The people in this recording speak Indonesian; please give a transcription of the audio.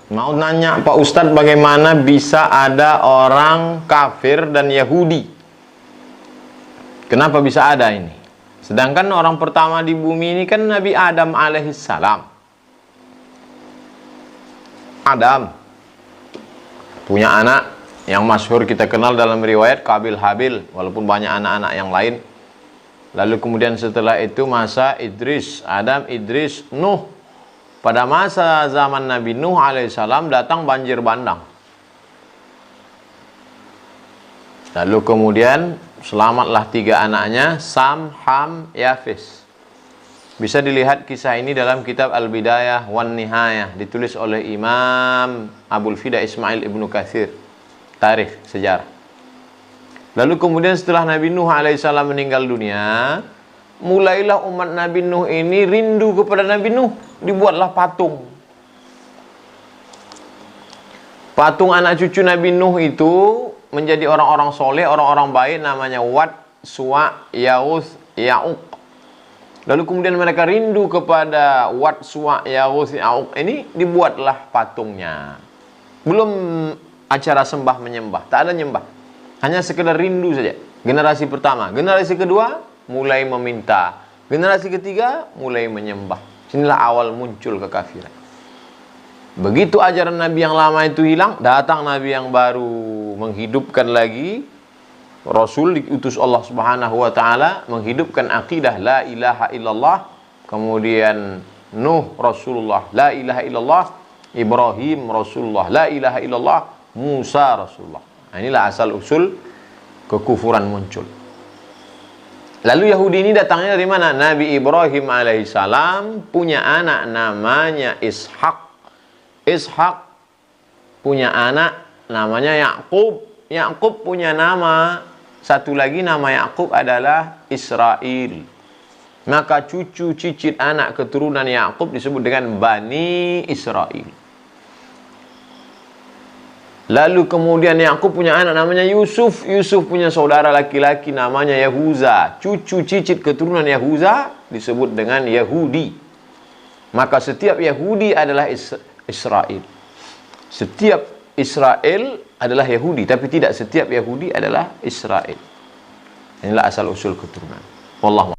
Mau nanya Pak Ustadz, bagaimana bisa ada orang kafir dan Yahudi? Kenapa bisa ada ini? Sedangkan orang pertama di bumi ini kan Nabi Adam alaihissalam. Adam punya anak yang masyhur kita kenal dalam riwayat Qabil Habil, walaupun banyak anak-anak yang lain. Lalu kemudian setelah itu masa Idris, Adam, Idris, Nuh. Pada masa zaman Nabi Nuh alaihissalam datang banjir bandang. Lalu kemudian selamatlah 3 anaknya, Sam, Ham, Yafis. Bisa dilihat kisah ini dalam kitab Al-Bidayah wan Nihayah, ditulis oleh Imam Abul Fida Ismail Ibnu Katsir, tarikh sejarah. Lalu kemudian setelah Nabi Nuh alaihissalam meninggal dunia, mulailah umat Nabi Nuh ini rindu kepada Nabi Nuh. Dibuatlah patung. Patung anak cucu Nabi Nuh itu menjadi orang-orang soleh, orang-orang baik, namanya Wad, Suwa, Ya'uth, Ya'uq. Lalu kemudian mereka rindu kepada Wad, Suwa, Ya'uth, Ya'uq. Ini dibuatlah patungnya. Belum acara sembah menyembah, tak ada nyembah. Hanya sekedar rindu saja. Generasi pertama. Generasi kedua mulai meminta. Generasi ketiga mulai menyembah. Inilah awal muncul kekafiran. Begitu ajaran Nabi yang lama itu hilang, datang Nabi yang baru menghidupkan lagi. Rasul diutus Allah Subhanahu wa taala menghidupkan akidah la ilaha illallah. Kemudian Nuh Rasulullah, la ilaha illallah. Ibrahim Rasulullah, la ilaha illallah. Musa Rasulullah. Nah, inilah asal usul kekufuran muncul. Lalu Yahudi ini datangnya dari mana? Nabi Ibrahim alaihissalam punya anak namanya Ishak. Ishak punya anak namanya Yakub. Yakub punya nama satu lagi, nama Yakub adalah Israel. Maka cucu cicit anak keturunan Yakub disebut dengan Bani Israel. Lalu kemudian Yakub punya anak namanya Yusuf. Yusuf punya saudara laki-laki namanya Yahuza. Cucu cicit keturunan Yahuza disebut dengan Yahudi. Maka setiap Yahudi adalah Israel. Setiap Israel adalah Yahudi, tapi tidak setiap Yahudi adalah Israel. Inilah asal usul keturunan. Wallahu